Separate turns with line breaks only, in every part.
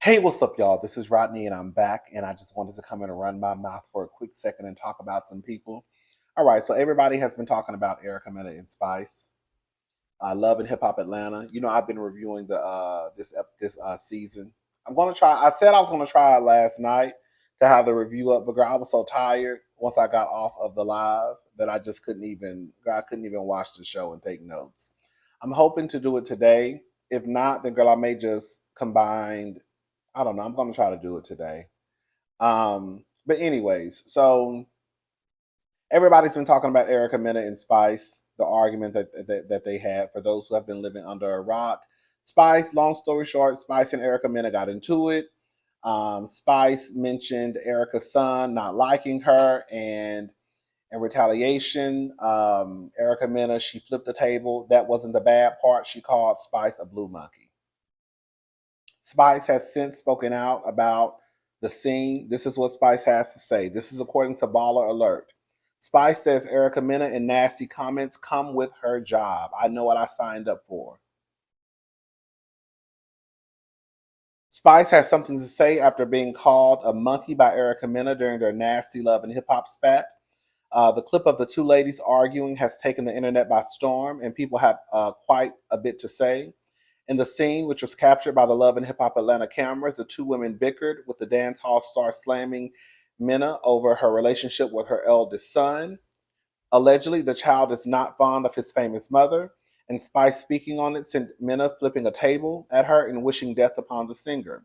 Hey, what's up, y'all? This is Rodney, and I'm back. And I just wanted to come in and run my mouth for a quick second and talk about some people. All right, so everybody has been talking about Erica Mena and Spice. Love and Hip Hop Atlanta. You know, I've been reviewing this season. I'm gonna try. I said I was gonna try it last night to have the review up, but girl, I was so tired once I got off of the live that I just couldn't even. Girl, I couldn't even watch the show and take notes. I'm hoping to do it today. If not, then girl, I may just combine. I don't know. I'm going to try to do it today. But anyways, so everybody's been talking about Erica Mena and Spice, the argument that they had. For those who have been living under a rock, Spice. Long story short, Spice and Erica Mena got into it. Spice mentioned Erica's son not liking her, and in retaliation, Erica Mena, she flipped the table. That wasn't the bad part. She called Spice a blue monkey. Spice has since spoken out about the scene. This is what Spice has to say. This is according to Baller Alert. Spice says Erica Mena and nasty comments come with her job. I know what I signed up for. Spice has something to say after being called a monkey by Erica Mena during their nasty love and hip hop spat. The clip of the two ladies arguing has taken the internet by storm, and people have quite a bit to say. In the scene, which was captured by the Love and Hip Hop Atlanta cameras, the two women bickered, with the dance hall star slamming Mena over her relationship with her eldest son. Allegedly, the child is not fond of his famous mother, and Spice speaking on it sent Mena flipping a table at her and wishing death upon the singer.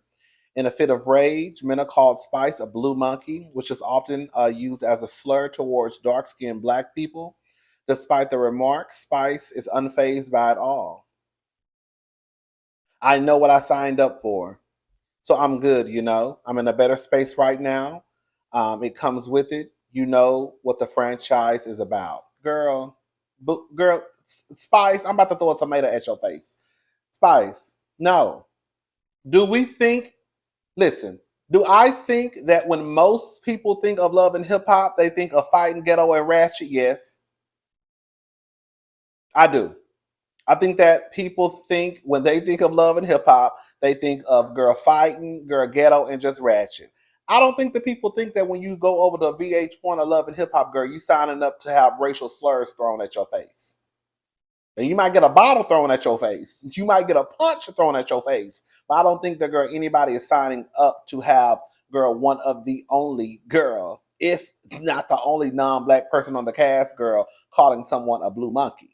In a fit of rage, Mena called Spice a blue monkey, which is often used as a slur towards dark skinned black people. Despite the remark, Spice is unfazed by it all. I know what I signed up for. So I'm good, you know. I'm in a better space right now. It comes with it. You know what the franchise is about. Girl, Spice, I'm about to throw a tomato at your face. Spice, no. Do we think, listen, do I think that when most people think of love and hip hop, they think of fighting ghetto and ratchet? Yes, I do. I think that people think when they think of love and hip hop, they think of girl fighting, girl ghetto, and just ratchet. I don't think that people think that when you go over to VH1 or Love and Hip Hop, girl, you signing up to have racial slurs thrown at your face. And you might get a bottle thrown at your face. You might get a punch thrown at your face. But I don't think that girl anybody is signing up to have girl one of the only girl, if not the only non-black person on the cast, girl, calling someone a blue monkey.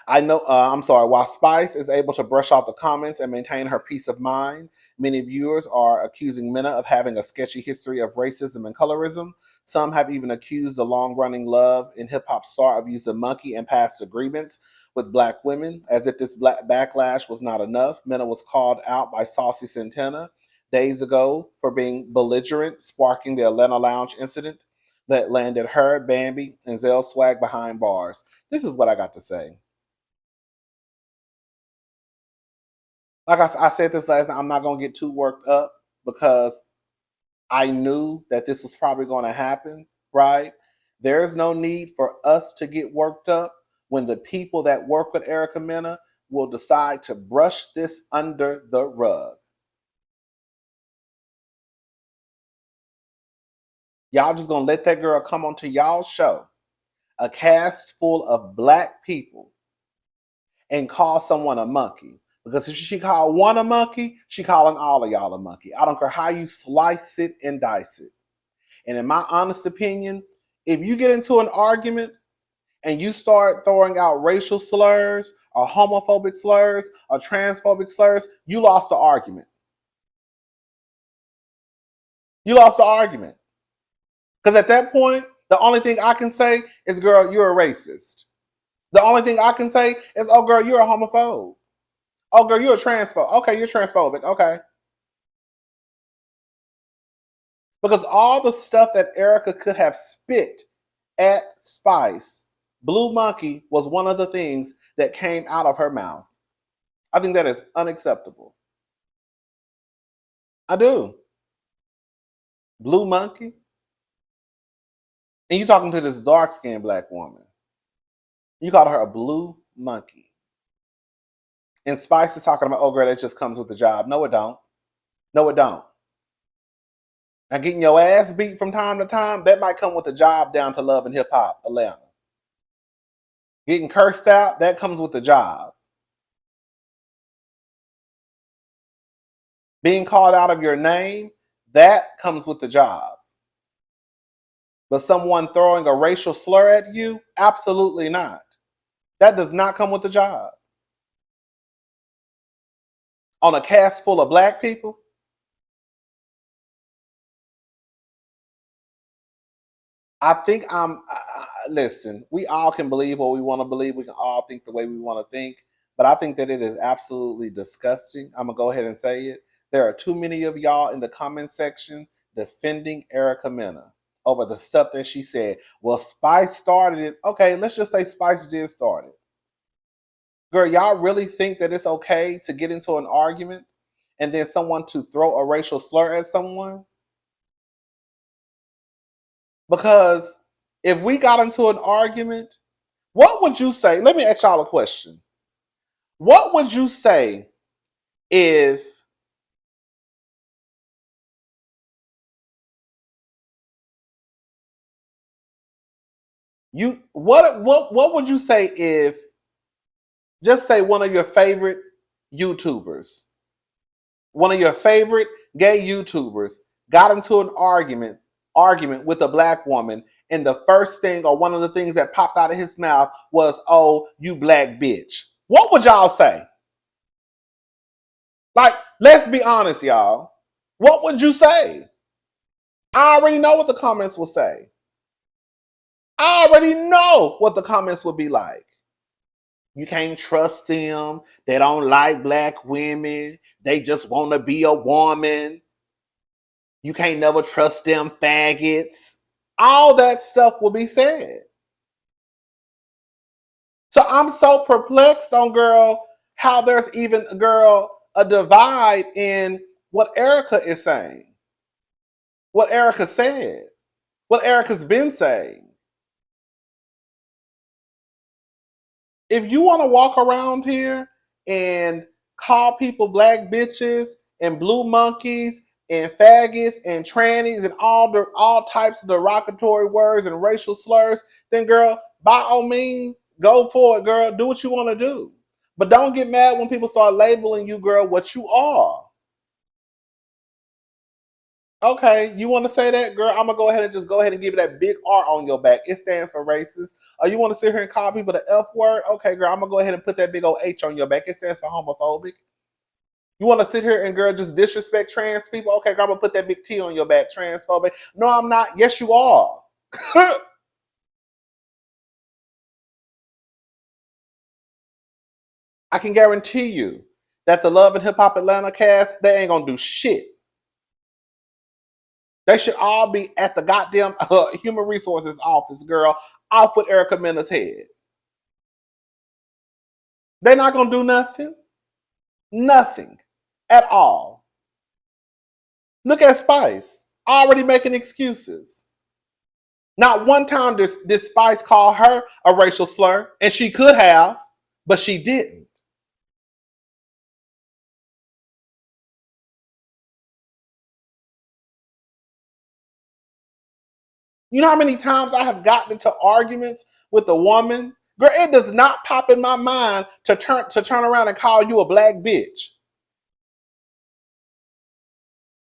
I know, I'm sorry, while Spice is able to brush off the comments and maintain her peace of mind, many viewers are accusing Mena of having a sketchy history of racism and colorism. Some have even accused the long running love and hip hop star of using monkey in past agreements with black women. As if this black backlash was not enough, Mena was called out by Saucy Santana days ago for being belligerent, sparking the Atlanta Lounge incident that landed her, Bambi, and Zell Swag behind bars. This is what I got to say. Like I said this last night, I'm not gonna get too worked up because I knew that this was probably going to happen, right? There's no need for us to get worked up when the people that work with Erica Mena will decide to brush this under the rug. Y'all just gonna let that girl come onto y'all show, a cast full of black people, and call someone a monkey. Because if she called one a monkey, she calling all of y'all a monkey. I don't care how you slice it and dice it. And in my honest opinion, if you get into an argument and you start throwing out racial slurs or homophobic slurs or transphobic slurs, you lost the argument. You lost the argument. Because at that point, the only thing I can say is, girl, you're a racist. The only thing I can say is, oh, girl, you're a homophobe. Oh, girl, you're a transphobe. Okay, you're transphobic. Okay. Because all the stuff that Erica could have spit at Spice, Blue Monkey was one of the things that came out of her mouth. I think that is unacceptable. I do. Blue Monkey? And you talking to this dark skinned black woman. You called her a blue monkey. And Spice is talking about, oh girl, that just comes with the job. No, it don't. No, it don't. Now getting your ass beat from time to time, that might come with a job down to Love and Hip Hop Atlanta. Getting cursed out, that comes with the job. Being called out of your name, that comes with the job. But someone throwing a racial slur at you, absolutely not. That does not come with the job. On a cast full of black people, I think listen, we all can believe what we want to believe. We can all think the way we want to think. But I think that it is absolutely disgusting. I'm going to go ahead and say it. There are too many of y'all in the comment section defending Erica Mena over the stuff that she said. Well, Spice started it. Okay, let's just say Spice did start it. Girl, y'all really think that it's okay to get into an argument and then someone to throw a racial slur at someone? Because if we got into an argument, what would you say? Let me ask y'all a question. What would you say if you what would you say if, just say, one of your favorite YouTubers, one of your favorite gay YouTubers got into an argument with a black woman, and the first thing or one of the things that popped out of his mouth was, "Oh, you black bitch." What would y'all say? Like, let's be honest, y'all. What would you say? I already know what the comments will say. I already know what the comments will be like. You can't trust them. They don't like black women. They just want to be a woman. You can't never trust them faggots. All that stuff will be said. So I'm so perplexed on, girl, how there's even, girl, a divide in what Erica is saying, what Erica said, what Erica's been saying. If you want to walk around here and call people black bitches and blue monkeys and faggots and trannies and all types of derogatory words and racial slurs, then, girl, by all means, go for it, girl. Do what you want to do. But don't get mad when people start labeling you, girl, what you are. Okay, you want to say that, girl? I'm gonna go ahead and just go ahead and give you that big R on your back. It stands for racist. Or you want to sit here and call people the F word? Okay, girl, I'm gonna go ahead and put that big old H on your back. It stands for homophobic. You want to sit here and, girl, just disrespect trans people? Okay, girl, I'm gonna put that big T on your back. Transphobic. No, I'm not. Yes, you are. I can guarantee you that the Love and Hip Hop Atlanta cast, they ain't gonna do shit. They should all be at the goddamn human resources office, girl, off with Erica Mena's head. They're not gonna do nothing. Nothing at all. Look at Spice, already making excuses. Not one time did Spice call her a racial slur, and she could have, but she didn't. You know how many times I have gotten into arguments with a woman? Girl, it does not pop in my mind to turn around and call you a black bitch.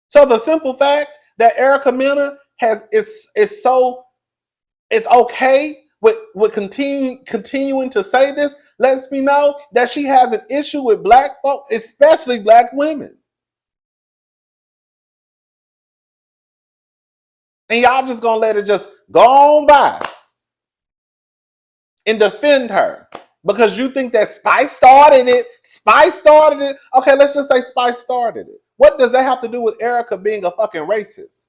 So the simple fact that Erica Mena is so, it's okay with continuing to say this lets me know that she has an issue with black folk, especially black women. And y'all just gonna let it just go on by and defend her because you think that Spice started it. Spice started it. Okay, let's just say Spice started it. What does that have to do with Erica being a fucking racist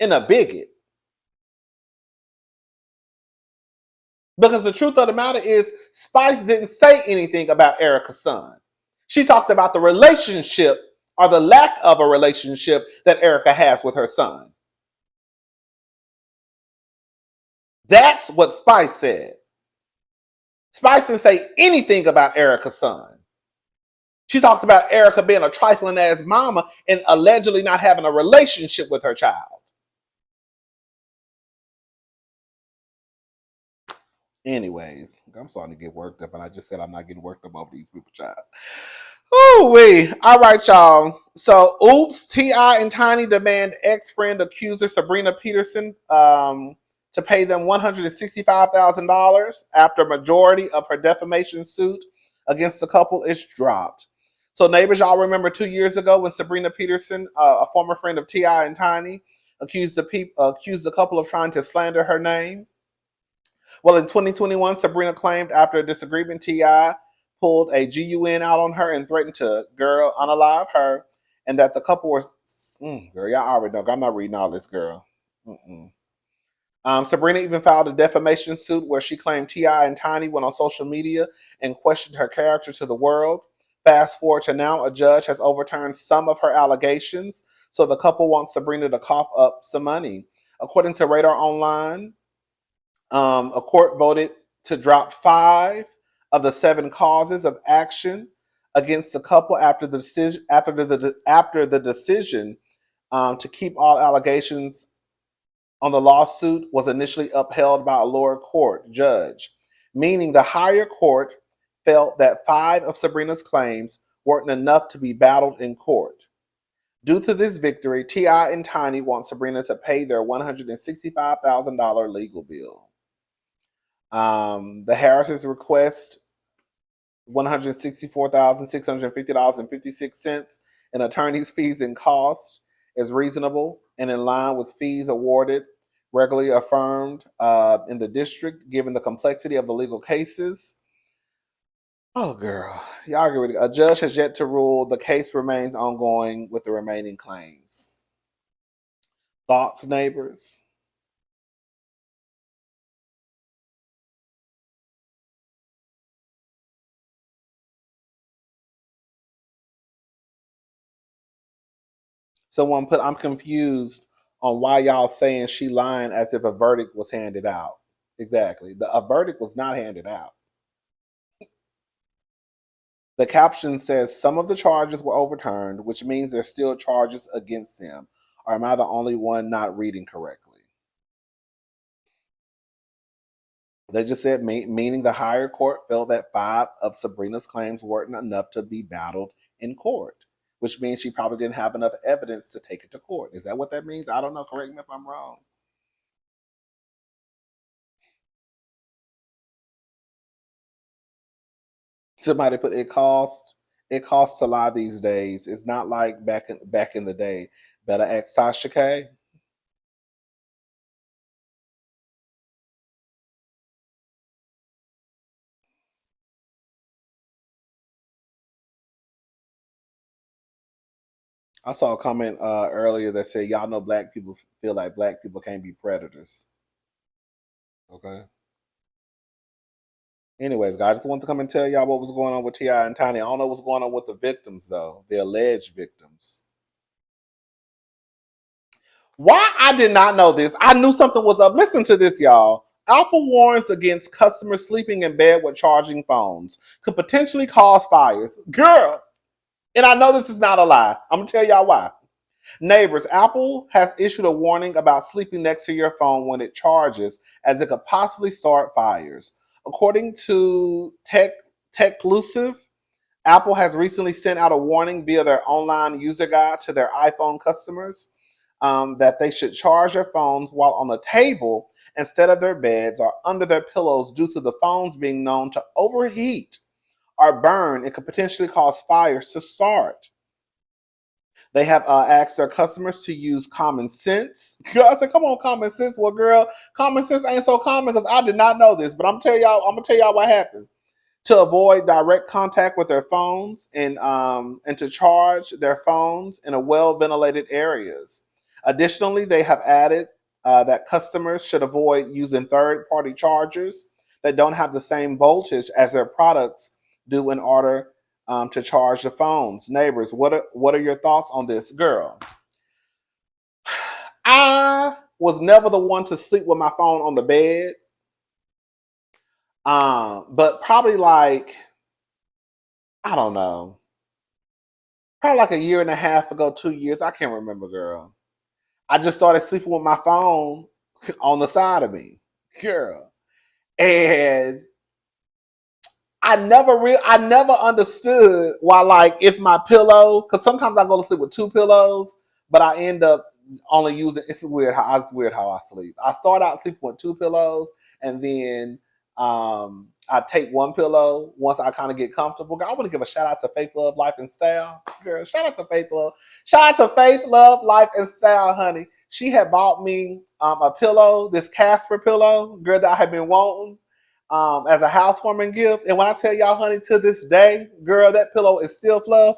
and a bigot? Because the truth of the matter is, Spice didn't say anything about Erica's son. She talked about the relationship or the lack of a relationship that Erica has with her son. That's what Spice said. Spice didn't say anything about Erica's son. She talked about Erica being a trifling ass mama and allegedly not having a relationship with her child. Anyways, I'm starting to get worked up, and I just said I'm not getting worked up over these people, child. Oh, wait. All right, y'all. So, oops, T.I. and Tiny demand ex-friend accuser Sabrina Peterson to pay them $165,000 after majority of her defamation suit against the couple is dropped. So, neighbors, y'all remember 2 years ago when Sabrina Peterson, a former friend of T.I. and Tiny, accused the couple of trying to slander her name? Well, in 2021, Sabrina claimed after a disagreement, T.I. pulled a GUN out on her and threatened to, girl, unalive her, and that the couple was, girl, y'all already know. I'm not reading all this, girl. Mm-mm. Sabrina even filed a defamation suit where she claimed T.I. and Tiny went on social media and questioned her character to the world. Fast forward to now, a judge has overturned some of her allegations, so the couple wants Sabrina to cough up some money. According to Radar Online, a court voted to drop 5 of the 7 causes of action against the couple after the decision to keep all allegations on the lawsuit was initially upheld by a lower court judge, meaning the higher court felt that 5 of Sabrina's claims weren't enough to be battled in court. Due to this victory, T.I. and Tiny want Sabrina to pay their $165,000 legal bill. The Harrises request $164,650.56 in attorney's fees and costs is reasonable and in line with fees awarded regularly affirmed in the district, given the complexity of the legal cases. Oh, girl, y'all agree with it. A judge has yet to rule. The case remains ongoing with the remaining claims. Thoughts, neighbors? Someone put, I'm confused on why y'all saying she lying as if a verdict was handed out. Exactly. A verdict was not handed out. The caption says some of the charges were overturned, which means there's still charges against them. Or am I the only one not reading correctly? They just said, meaning the higher court felt that 5 of Sabrina's claims weren't enough to be battled in court, which means she probably didn't have enough evidence to take it to court. Is that what that means? I don't know. Correct me if I'm wrong. Somebody put it costs a lot these days. It's not like back in the day. Better ask Tasha K. I saw a comment earlier that said, "Y'all know black people feel like black people can't be predators." Okay. Anyways, guys, I just wanted to come and tell y'all what was going on with Ti and Tiny. I don't know what's going on with the victims though, the alleged victims. Why I did not know this? I knew something was up. Listen to this, y'all. Apple warns against customers sleeping in bed with charging phones could potentially cause fires. Girl, and I know this is not a lie. I'm gonna tell y'all why. Neighbors, Apple has issued a warning about sleeping next to your phone when it charges, as it could possibly start fires. According to Techlusive, Apple has recently sent out a warning via their online user guide to their iPhone customers that they should charge their phones while on the table instead of their beds or under their pillows due to the phones being known to overheat or burn. It could potentially cause fires to start. They have asked their customers to use common sense. Girl, I said, "Come on, common sense." Well, girl, common sense ain't so common because I did not know this. But I'm gonna tell y'all what happened. To avoid direct contact with their phones and to charge their phones in a well ventilated areas. Additionally, they have added that customers should avoid using third party chargers that don't have the same voltage as their products do in order to charge the phones. Neighbors, what are your thoughts on this, girl? I was never the one to sleep with my phone on the bed, but probably like, I don't know. probably like a year and a half ago, 2 years. I can't remember, girl. I just started sleeping with my phone on the side of me, girl. And I never understood why, like, if my pillow, because sometimes I go to sleep with two pillows, but I end up only using. It's weird how I sleep. I start out sleeping with two pillows, and then I take one pillow once I kind of get comfortable. Girl, I want to give a shout out to Faith, Love, Life, and Style. Girl, shout out to Faith, Love, Life, and Style, honey. She had bought me a pillow, this Casper pillow, girl, that I had been wanting as a housewarming gift. And when I tell y'all, honey, to this day, girl, that pillow is still fluff.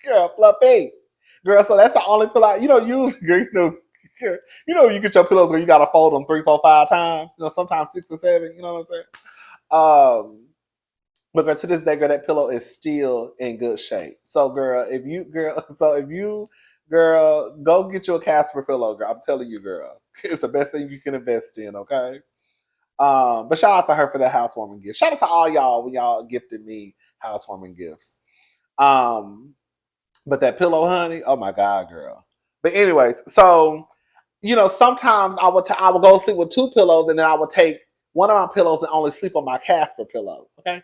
Girl, fluffy. Girl, so that's the only pillow you don't use, girl. You get your pillows where you gotta fold them 3, 4, 5 times. Sometimes 6 or 7. You know what I'm saying? But girl, to this day, girl, that pillow is still in good shape. So, girl, girl, go get you a Casper pillow, girl. I'm telling you, girl, it's the best thing you can invest in. Okay. But shout out to her for that housewarming gift. Shout out to all y'all when y'all gifted me housewarming gifts. But that pillow, honey, oh my God, girl. But anyways, so sometimes I would go to sleep with two pillows, and then I would take one of my pillows and only sleep on my Casper pillow. Okay.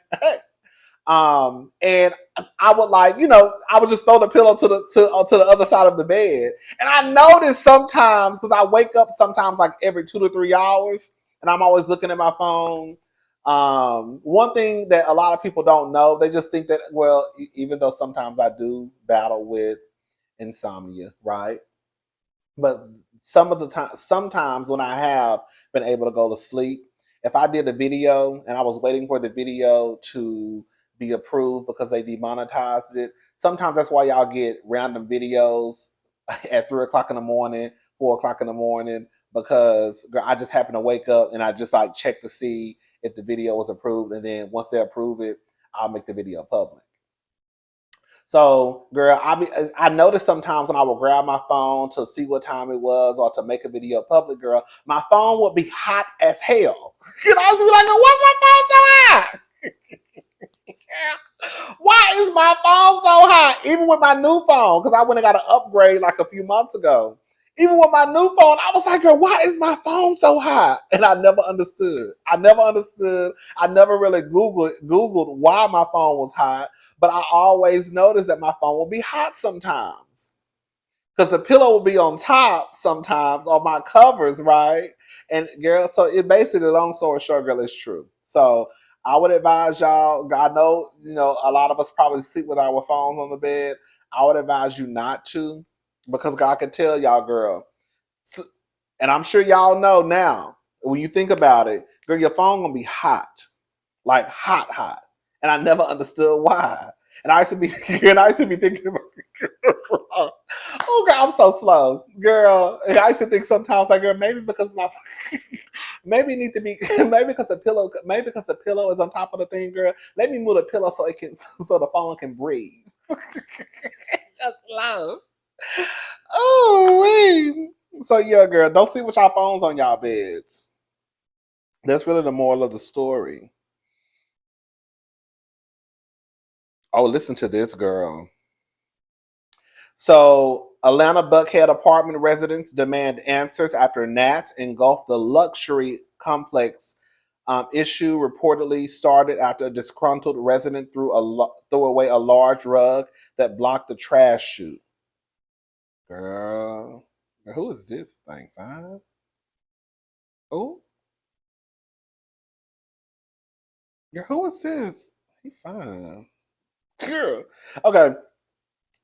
And I would I would just throw the pillow to the other side of the bed. And I notice sometimes, because I wake up sometimes like every 2 to 3 hours, and I'm always looking at my phone. One thing that a lot of people don't know, they just think that, well, even though sometimes I do battle with insomnia, right? But sometimes when I have been able to go to sleep, if I did a video and I was waiting for the video to be approved because they demonetized it, sometimes that's why y'all get random videos at 3 o'clock in the morning, 4 o'clock in the morning, because girl, I just happen to wake up and I just like check to see if the video was approved, and then once they approve it, I'll make the video public. So, girl, I noticed sometimes when I would grab my phone to see what time it was or to make a video public, girl, my phone would be hot as hell. You know, I was like, what's my phone so hot? Why is my phone so hot? Even with my new phone, because I went and got an upgrade like a few months ago. Even with my new phone, I was like, girl, why is my phone so hot? And I never understood. I never really Googled why my phone was hot, but I always noticed that my phone will be hot sometimes. Because the pillow will be on top sometimes on my covers, right? And girl, so it basically, long story short, girl, it's true. So I would advise y'all. I know, a lot of us probably sleep with our phones on the bed. I would advise you not to, because God can tell y'all, girl. And I'm sure y'all know now, when you think about it, girl, your phone gonna be hot, like hot, hot. And I never understood why. And I used to be, thinking about, oh girl, I'm so slow, girl. And I used to think sometimes, like, girl, maybe because maybe need to be, maybe because the pillow is on top of the thing, girl. Let me move the pillow so it can, so the phone can breathe. That's slow. Oh wait. So yeah, girl, don't sleep with y'all phones on y'all beds. That's really the moral of the story. Oh, listen to this, girl. So, Atlanta Buckhead apartment residents demand answers after gnats engulfed the luxury complex. Issue reportedly started after a disgruntled resident threw away a large rug that blocked the trash chute. Girl, who is this thing? Fine. Oh, girl, who is this? He fine. Girl. Okay.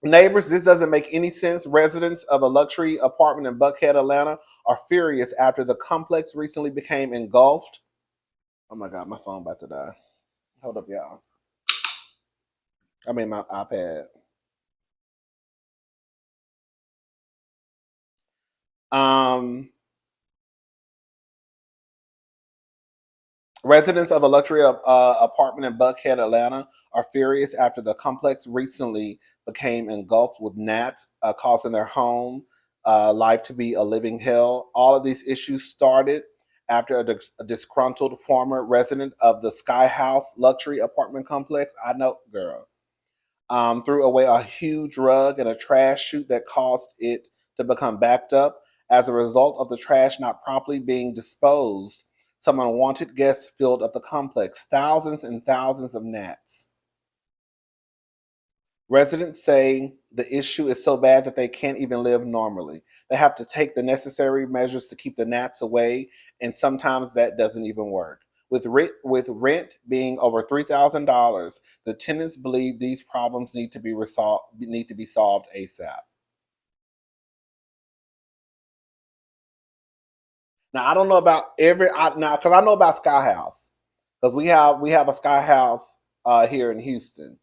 Neighbors, this doesn't make any sense. Residents of a luxury apartment in Buckhead, Atlanta, are furious after the complex recently became engulfed. Oh my God, my phone about to die. Hold up, y'all. I mean, my iPad. Um, Residents of a luxury apartment in Buckhead, Atlanta, are furious after the complex recently became engulfed with gnats, causing their home life to be a living hell. All of these issues started after a disgruntled former resident of the Skyhouse luxury apartment complex. I know, girl. threw away a huge rug in a trash chute that caused it to become backed up. As a result of the trash not properly being disposed, some unwanted guests filled up the complex, thousands and thousands of gnats. Residents say the issue is so bad that they can't even live normally. They have to take the necessary measures to keep the gnats away, and sometimes that doesn't even work. With rent being over $3,000, the tenants believe these problems need to be solved ASAP. Now I don't know about now because I know about Skyhouse because we have a Skyhouse here in Houston,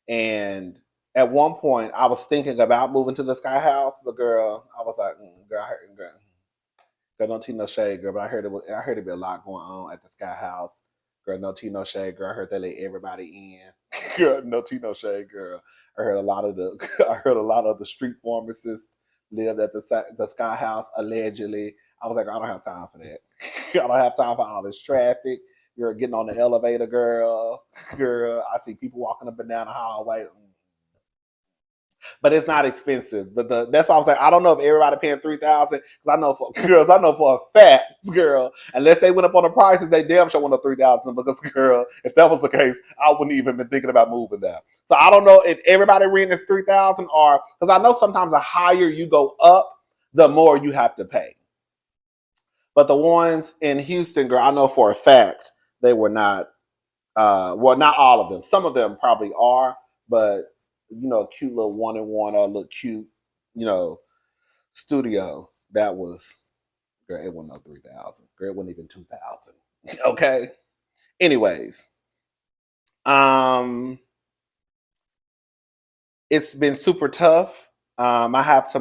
and at one point I was thinking about moving to the Skyhouse, but girl, I was like, girl, girl, don't tea no shade, girl. But I heard it be a lot going on at the Skyhouse. Girl, no tea no shade, girl. I heard they let everybody in. Girl, no tea no shade, girl. I heard a lot of the I heard a lot of the street pharmacists lived at the Sky House allegedly. I was like, I don't have time for that. I don't have time for all this traffic. You're getting on the elevator, girl. Girl, I see people walking up and down the hallway. But it's not expensive. But that's why I was like, I don't know if everybody paying 3,000 because I know for girls, I know for a fact, girl, unless they went up on the prices, they damn sure went up 3,000 because girl, if that was the case, I wouldn't even been thinking about moving there. So I don't know if everybody rent is 3,000 or because I know sometimes the higher you go up, the more you have to pay. But the ones in Houston, girl, I know for a fact they were not. Well, not all of them. Some of them probably are, but a cute little one and one or a little cute, you know, studio. That was girl. It wasn't no 3,000. Girl, it wasn't even 2,000. Okay. Anyways, um, it's been super tough. I have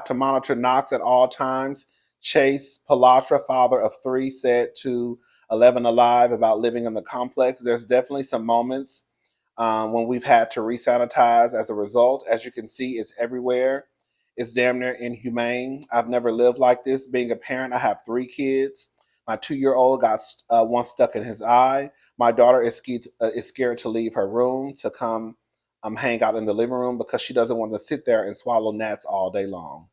to monitor Knox at all times. Chase Palatra, father of three, said to 11 Alive about living in the complex. There's definitely some moments when we've had to re-sanitize as a result. As you can see, it's everywhere. It's damn near inhumane. I've never lived like this. Being a parent, I have three kids. My 2-year-old got one stuck in his eye. My daughter is scared to leave her room to come hang out in the living room because she doesn't want to sit there and swallow gnats all day long.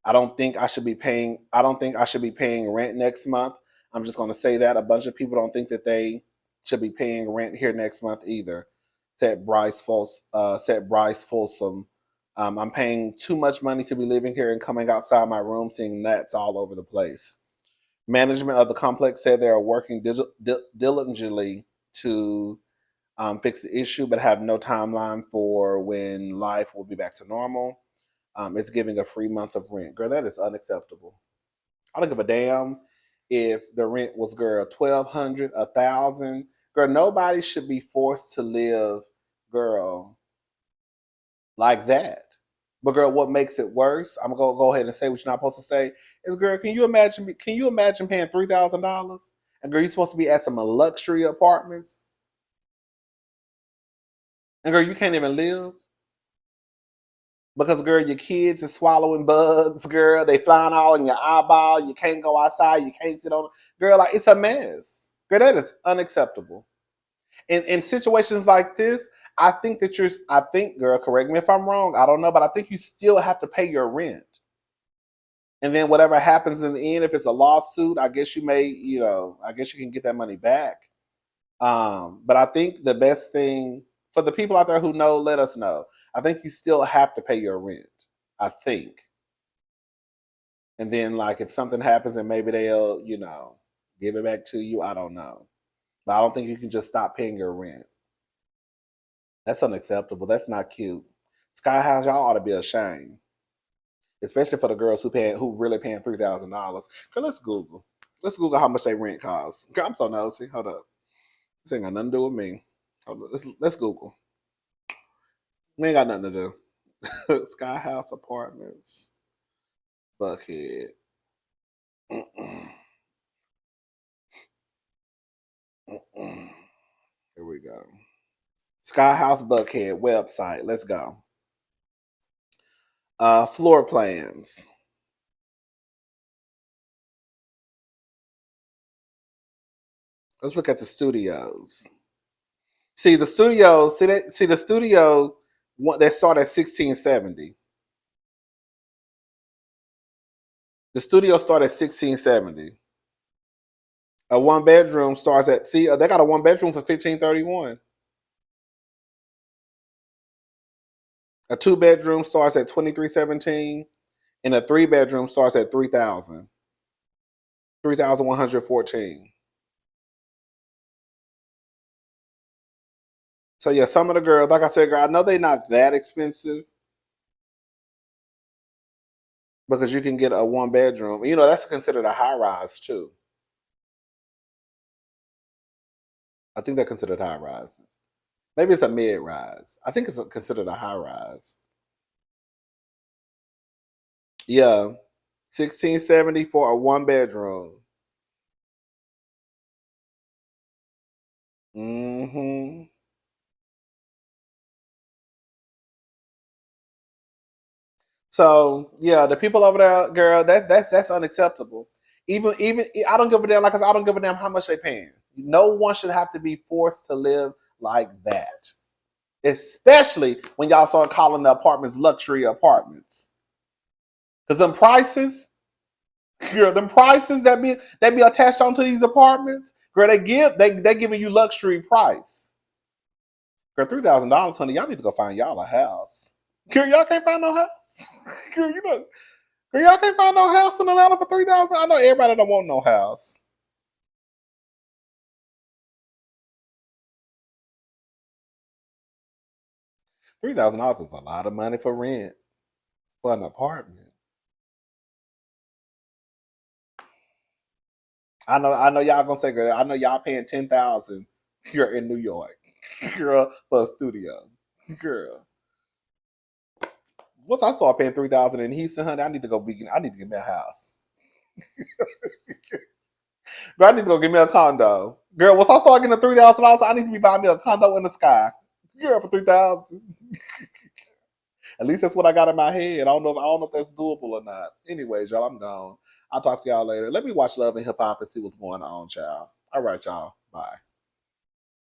I don't think I should be paying. I don't think I should be paying rent next month. I'm just going to say that a bunch of people don't think that they should be paying rent here next month either. Said Bryce Folsom. I'm paying too much money to be living here and coming outside my room seeing gnats all over the place. Management of the complex said they are working diligently to fix the issue, but have no timeline for when life will be back to normal. It's giving a free month of rent. Girl, that is unacceptable. I don't give a damn if the rent was girl 1,200, 1,000. Girl, nobody should be forced to live, girl, like that. But girl, what makes it worse? I'm gonna go ahead and say what you're not supposed to say. Is girl, can you imagine? Can you imagine paying $3,000? And girl, you're supposed to be at some luxury apartments, and girl, you can't even live. Because girl, your kids are swallowing bugs, girl. They flying all in your eyeball. You can't go outside. You can't sit on. Girl, like it's a mess. Girl, that is unacceptable. In situations like this, I think that you're. I think, girl, correct me if I'm wrong. I don't know, but I think you still have to pay your rent. And then whatever happens in the end, if it's a lawsuit, I guess you may, I guess you can get that money back. But I think the best thing for the people out there who know, let us know. I think you still have to pay your rent. I think. And then like if something happens and maybe they'll, give it back to you. I don't know. But I don't think you can just stop paying your rent. That's unacceptable. That's not cute. Skyhouse, y'all ought to be ashamed. Especially for the girls who really paying $3,000. Girl, let's Google. Let's Google how much they rent costs. Girl, I'm so nosy. Hold up. This ain't got nothing to do with me. Hold up. Let's Google. We ain't got nothing to do. Sky House Apartments, Buckhead. Mm-mm. Mm-mm. Here we go. Skyhouse Buckhead website. Let's go. Floor plans. Let's look at the studios. See the studios. See the studio. One that start at 1670. The studio start at 1670. A one bedroom starts at they got a one bedroom for 1531. A two bedroom starts at 2317, and a three bedroom starts at 3,000. 3,114. So yeah, some of the girls, like I said, girl, I know they're not that expensive because you can get a one bedroom. You know, that's considered a high rise too. I think they're considered high rises. Maybe it's a mid rise. I think it's considered a high rise. Yeah, 1670 for a one bedroom. Hmm. So yeah, the people over there, girl, that's unacceptable. Even I don't give a damn. Like I said, I don't give a damn how much they paying. No one should have to be forced to live like that. Especially when y'all start calling the apartments luxury apartments. Cause them prices, girl, them prices that be attached onto these apartments, girl, they giving you luxury price. Girl, $3,000, honey. Y'all need to go find y'all a house. Girl, y'all can't find no house. Girl, you know, girl, y'all can't find no house in Atlanta for 3,000. I know everybody don't want no house. $3,000 is a lot of money for rent for an apartment. I know y'all gonna say, girl. I know y'all paying 10,000 here in New York, girl, for a studio, girl. Once I saw paying 3,000 in Houston, honey, I need to go. I need to get me a house. Girl, I need to go get me a condo. Girl, once I start getting $3,000, I need to be buying me a condo in the sky. Girl, for 3,000. At least that's what I got in my head. I don't know if that's doable or not. Anyways, y'all, I'm gone. I'll talk to y'all later. Let me watch Love and Hip Hop and see what's going on, child. All right, y'all. Bye.